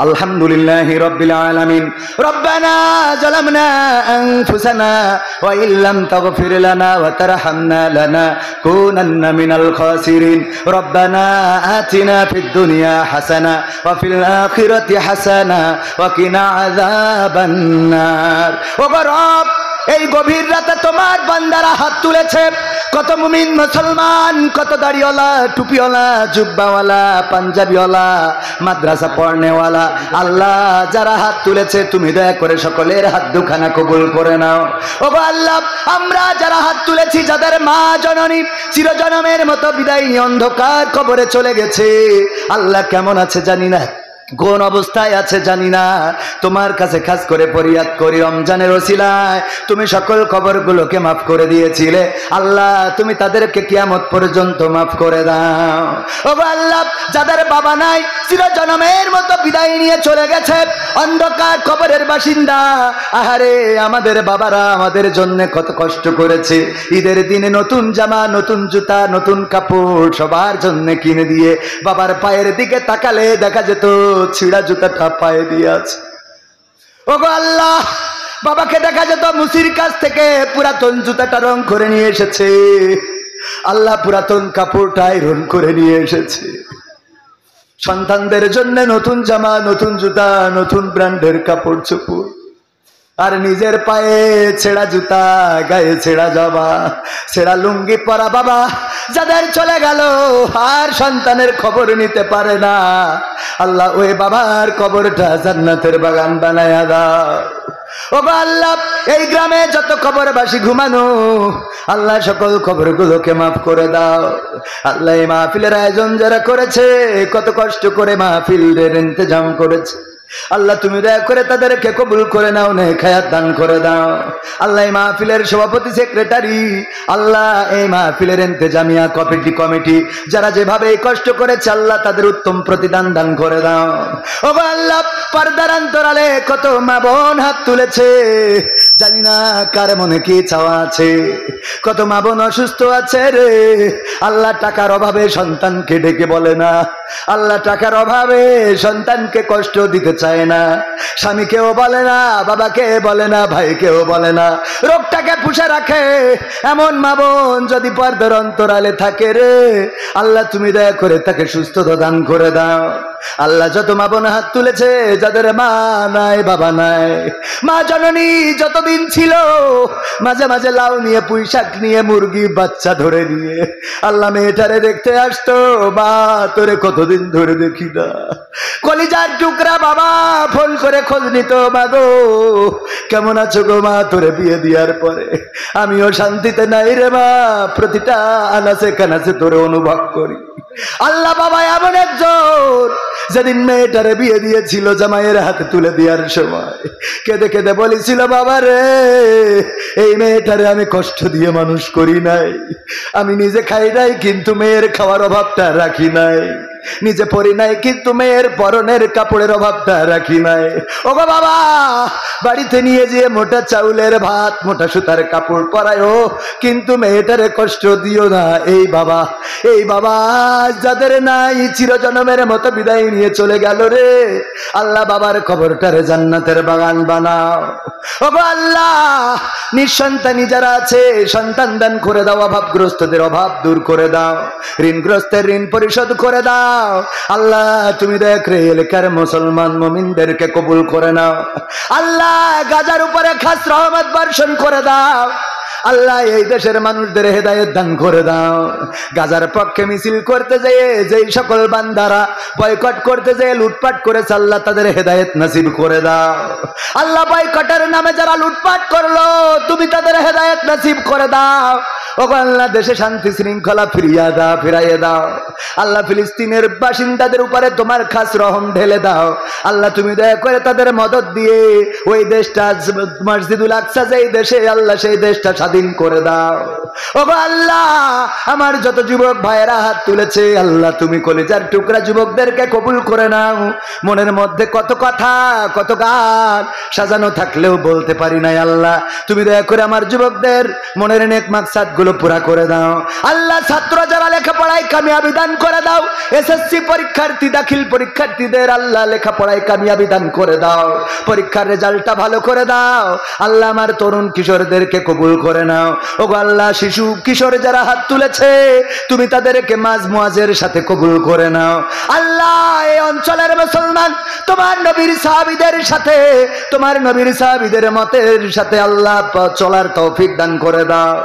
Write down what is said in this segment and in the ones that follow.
আলহামদুলিল্লাহি রাব্বিল আলামিন। রব্বানা যালামনা আনফুসানা ওয়া ইল্লাম তাগফির লানা ওয়া তারহামনা লানাকুনান্না মিনাল খাসিরিন। রব্বানা আতিনা ফিদ দুনিয়া হাসানা ওয়া ফিল আখিরাতি হাসানা ওয়া কিনা আযাবান নার। ও রব, এই গভীর রাতে তোমার বান্দারা হাত তুলেছে। কত মুমিন মুসলমান, কত দাড়িওয়ালা, টুপিওয়ালা, জুব্বাওয়ালা, পাঞ্জাবিওয়ালা, মাদ্রাসা পড়নেওয়ালা, আল্লাহ যারা হাত তুলেছে তুমি দয়া করে সকলের হাত দুখানা কবুল করে নাও। ও আল্লাহ, আমরা যারা হাত তুলেছি, যাদের মা জননী চিরজনমের মতো বিদায় নিয়ে অন্ধকার কবরে চলে গেছে, আল্লাহ কেমন আছে জানি না, কোন অবস্থায় আছে জানি না, তোমার কাছে খাস করে ফরিয়াদ করি রমজানের ওসিলায় তুমি সকল কবরগুলোকে মাফ করে দিয়েছিলে, আল্লাহ তুমি তাদেরকে কিয়ামত পর্যন্ত মাফ করে দাও। ও আল্লাহ, যাদের বাবা নাই, চিরজনমের মতো বিদায় নিয়ে চলে গেছে, অন্ধকার কবরের বাসিন্দা, আহারে আমাদের বাবারা আমাদের জন্য কত কষ্ট করেছে, ঈদের দিনে নতুন জামা, নতুন জুতা, নতুন কাপড় সবার জন্য কিনে দিয়ে বাবার পায়ের দিকে তাকালে দেখা যেত ছিঁড়া জুতাটা পায়ে দিয়ে আছে। ওগো আল্লাহ, বাবাকে দেখা যেত মুসির কাছ থেকে পুরাতন জুতাটা রং করে নিয়ে এসেছে, আল্লাহ পুরাতন কাপড়টা আয়রন করে নিয়ে এসেছে। সন্তানদের জন্য নতুন জামা, নতুন জুতা, নতুন ব্র্যান্ডের কাপড় চোপড়, আর নিজের পায়ে ছেঁড়া জুতা, গায়ে ছেঁড়া জামা, ছেঁড়া লুঙ্গি পরা বাবা যাদের চলে গেল আর সন্তানের খবর নিতে পারে না, আল্লাহ ওই বাবার কবরটা জান্নাতের বাগান বানায়া দাও। ও আল্লাহ, এই গ্রামে যত কবরবাসী ঘুমানো, আল্লাহ সকল কবরগুলোকে মাফ করে দাও। আল্লাহ এই মাহফিলের আয়োজন যারা করেছে, কত কষ্ট করে মাহফিলের ইন্তজাম করেছে, আল্লাহ তুমি দয়া করে তাদেরকে কবুল করে নাও, নেক হায়াত দান করে দাও। আল্লাহ এই মাহফিলের সভাপতি, সেক্রেটারি, আল্লাহ এই মাহফিলের ইন্তেজামিয়া কমিটি যারা যেভাবে কষ্ট করেছে, আল্লাহ তাদের উত্তম প্রতিদান দান করে দাও। ও আল্লাহ, পর্দার অন্তরালে কত মা বোন হাত তুলেছে, জানি না কার মনে কি চাওয়া আছে, কত মা বোন অসুস্থ আছে রে, আল্লাহ টাকার অভাবে সন্তানকে ডেকে বলে না, আল্লাহ টাকার অভাবে সন্তানকে কষ্ট দিতে চায় না, স্বামীকেও বলে না, বাবাকে বলে না, ভাইকেও বলে না, রোগটাকে পুষে রাখে, এমন মা বোন যদি পর্দার অন্তরালে থাকে রে, আল্লাহ তুমি দয়া করে তাকে সুস্থতা দান করে দাও। আল্লাহ যত মা বোন হাত তুলেছে, যাদের মা নাই, বাবা নাই, মা জননী যতদিন ছিল মাঝে মাঝে লাউ নিয়ে, পুঁই শাক নিয়ে, মুরগি বাচ্চা ধরে নিয়ে আল্লাহ মেয়েটারে দেখতে আসতো, মা তোরে কতদিন ধরে দেখি না, কলিজার টুকরা বাবা ফোন করে খোঁজ নিত, মা গো কেমন আছো গো মা, তোরে বিয়ে দেওয়ার পরে আমিও শান্তিতে নাই রে মা, প্রতিটা আনাচে কানাচে তোরে অনুভব করি। আল্লাহ বাবা এমন একজন, যেদিন মেয়েটারে বিয়ে দিয়েছিল জামাইয়ের হাতে তুলে দেওয়ার সময় কেঁদে কেঁদে বলেছিল, বাবা রে এই মেয়েটারে আমি কষ্ট দিয়ে মানুষ করি নাই, আমি নিজে খাই নাই কিন্তু মেয়ের খাওয়ার অভাবটা রাখি নাই, নিজে পরি নাই কিন্তু মেয়ের পরনের কাপড়ের অভাবটা রাখি নাই। ও বাবা, বাড়িতে নিয়ে যেয়ে মোটা চাউলের ভাত, মোটা সুতার কাপড় পরায়ও, কিন্তু মেয়েটারে কষ্ট দিও না। এই বাবা যাদের নাই, চিরজনমের মতো বিদায় নিয়ে চলে গেল রে, আল্লাহ বাবার কবরটারে জান্নাতের বাগান বানাও। ও আল্লাহ, নিঃসন্তানী যারা আছে সন্তান দান করে দাও, অভাবগ্রস্তদের অভাব দূর করে দাও, ঋণগ্রস্তের ঋণ পরিশোধ করে দাও। আল্লাহ তুমি দেখ রে এলাকার মুসলমান মুমিনদেরকে কবুল করে নাও। আল্লাহ গাজার উপরে খাস রহমত বর্ষণ করে দাও। আল্লাহ এই দেশের মানুষদের হেদায়েত দান করে দাও। গাজার পক্ষে মিছিল করতে যেয়ে যেই সকল বান্দারা বয়কট করতে যেয়ে লুটপাট করেছে, আল্লাহ তাদের হেদায়েত নসিব করে দাও। আল্লাহ বয়কটের নামে যারা লুটপাট করলো, তুমি তাদের হেদায়েত নসিব করে দাও। ও আল্লাহ দেশে শান্তি শৃঙ্খলা ফিরাইয়ে দাও। আল্লাহ ফিলিস্তিনের বাসিন্দাদের উপরে তোমার খাস রহম ঢেলে দাও। আল্লাহ তুমি দয়া করে তাদের মদদ দিয়ে ওই দেশটা, মসজিদুল আকসা যেই দেশে, আল্লাহ সেই দেশটা স্বাধীন করে দাও। ওগো আল্লাহ, আমার যত যুবক ভাইয়েরা হাত তুলেছে আল্লাহ তুমি কলিজার টুকরা যুবকদেরকে কবুল করে নাও। মনের মধ্যে কত কথা কত গান সাজানো থাকলেও বলতে পারি নাই আল্লাহ, তুমি দয়া করে আমার যুবকদের মনের নেক মাকসাদ গুলো পুরা করে দাও। আল্লাহ ছাত্র যারা লেখাপড়ায় কামিয়াবি দান করে দাও। এসএসসি পরীক্ষার্থী দাখিল পরীক্ষার্থীদের আল্লাহ লেখাপড়ায় কামিয়াবি দান করে দাও, পরীক্ষার রেজাল্টটা ভালো করে দাও। আল্লাহ আমার তরুণ কিশোরদেরকে কবুল করে নাও। ওগো আল্লাহ, শিশু কিশোর যারা হাত তুলেছে তুমি তাদেরকে মাঝ মুআজের সাথে কবুল করে নাও। আল্লাহ এই অঞ্চলের মুসলমান তোমার নবীর সাহাবীদের সাথে তোমার নবীর সাহাবীদের মতের সাথে আল্লাহ চলার তৌফিক দান করে দাও।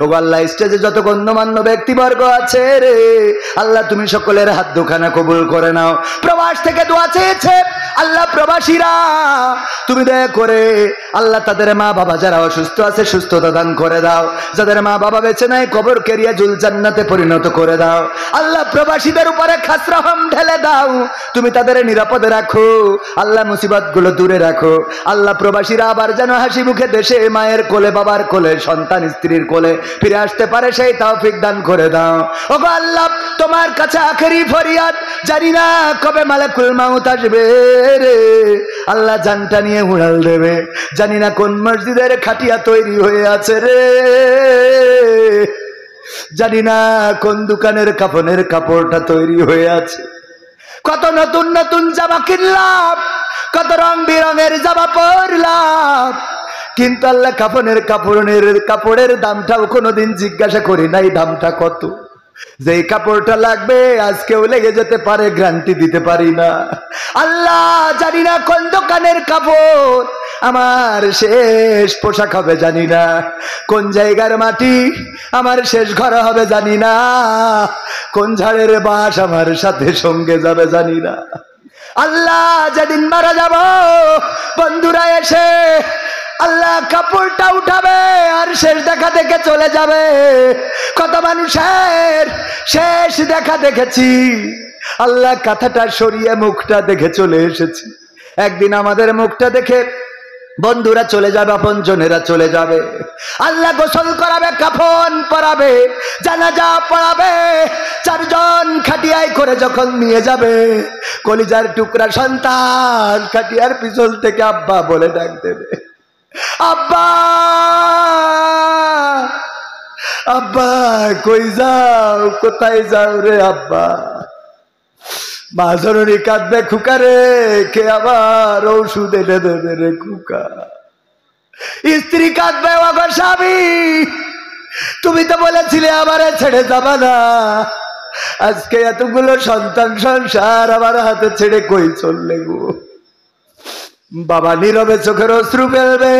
ওগো আল্লাহ, স্টেজে যত গণ্যমান্য ব্যক্তিবর্গ আছে রে আল্লাহ তুমি সকলের হাত দুখানা কবুল করে নাও। প্রবাস থেকে দোয়া চেয়েছে আল্লাহ প্রবাসীরা তুমি দয়া করে আল্লাহ তাদের মা বাবা যারা অসুস্থ আছে সুস্থতা দান করে দাও, যাদের মা বাবা বেঁচে নাই কবর কেরিয়া জুল জান্নাতে পরিণত করে দাও। আল্লাহ প্রবাসীদের উপরে খাস রহম ঢেলে দাও, তুমি তাদের নিরাপদে রাখো আল্লাহ, মুসিবত গুলো দূরে রাখো আল্লাহ। প্রবাসীরা আবার যেন হাসি মুখে দেশে মায়ের কোলে বাবার কোলে সন্তান স্ত্রীর কোলে ফিরে আসতে পারে সেই তৌফিক দান করে দাও। ওগো আল্লাহ, তোমার কাছে আখেরি ফরিয়াদ, জানি না কবে মালাকুল মাউত আসবে রে আল্লাহ, জানটা নিয়ে উড়াল দেবে। জানি না কোন মসজিদের খাটিয়া তৈরি হয়ে আছে রে, জানি না কোন দোকানের কাফনের কাপড়টা তৈরি হয়ে আছে। কত নতুন নতুন জামা কিনলাম, কত রং বেরঙের জামা পরলাম, কিন্তু আল্লাহ কাপড়ের দামটাও কোনোদিন জিজ্ঞাসা করি নাই দামটা কত। যেই কাপড়টা লাগবে আজকেও লেগে যেতে পারে, গ্যারান্টি দিতে পারি না আল্লাহ। জানি না কোন দোকানের কাপড় আমার শেষ পোশাক হবে, জানি না কোন জায়গার মাটি আমার শেষ ঘর হবে, জানি না কোন ঝাড়ের বাস আমার সাথে সঙ্গে যাবে, জানি না আল্লাহ। যেদিন মারা যাব বন্ধুরা এসে আল্লাহ কাপড়টা উঠাবে আর শেষ দেখা দেখে চলে যাবে। কত মানুষের শেষ দেখা দেখেছি আল্লাহ, কাঁথাটা সরিয়ে মুখটা দেখে চলে এসেছি। একদিন আমাদের মুখটা দেখে বন্ধুরা চলে যাবে, আপনজনেরা চলে যাবে। আল্লাহ গোসল করাবে, কাফন পরাবে, জানাজা পড়াবে। চারজন খাটিয়ায় করে যখন নিয়ে যাবে কলিজার টুকরা সন্তান খাটিয়ার পিছন থেকে আব্বা বলে ডাক দেবে, আব্বা আব্বা কই যাও, কোথায় যাও রে আব্বা। মা জননী কাঁদবে, খুকা রে কে আবার ঔষধ এনে দেবে রে খুকা। স্ত্রী কাঁদবে, ওগো স্বামী তুমি তো বলেছিলে আমারে ছেড়ে যাবা না, আজকে এতগুলো সন্তান সংসার আমার হাতে ছেড়ে কই চললে গো। বাবা নীরবে চোখের অশ্রু ফেলবে।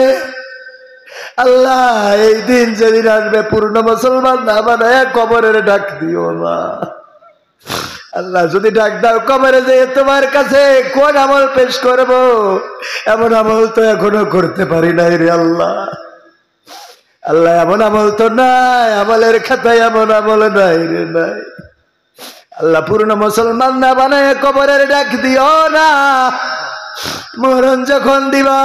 আল্লাহ এই দিন যেদিন আসবে পূর্ণ মুসলমান না বানায় কবরের ডাক দিও না আল্লাহ। যদি ডাক দাও কবরে যে তোমার কাছে কোন আমল পেশ করব, এমন আমল তো এখনো করতে পারি নাই রে আল্লাহ। আল্লাহ এমন আমল তো নাই, আমলের খাতায় এমন আমল নাই রে নাই আল্লাহ। পূর্ণ মুসলমান না বানায় কবরের ডাক দিও না। মরণ যখন দিবা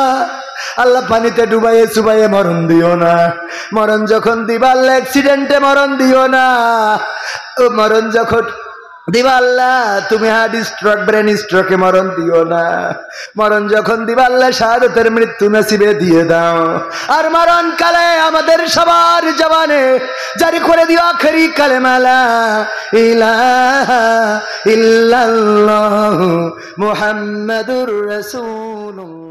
আল্লাহ পানিতে ডুবাইয়ে চুবাইয়ে মরণ দিও না। মরণ যখন দিবা আল্লাহ অ্যাক্সিডেন্টে মরণ দিও না। মরণ যখন দিবা আল্লাহ তুমি হার্ট স্ট্রোক ব্রেন স্ট্রোকে মরণ দিও না। মরণ যখন দিবা আল্লাহ শাহাদাতের মৃত্যু নসিবে দিয়ে দাও। আর মরণ কালে আমাদের সবার জবানে জারি করে দিও আখেরি কালেমা লা ইলাহা ইল্লাল্লাহু মুহাম্মাদুর রাসূলুল্লাহ।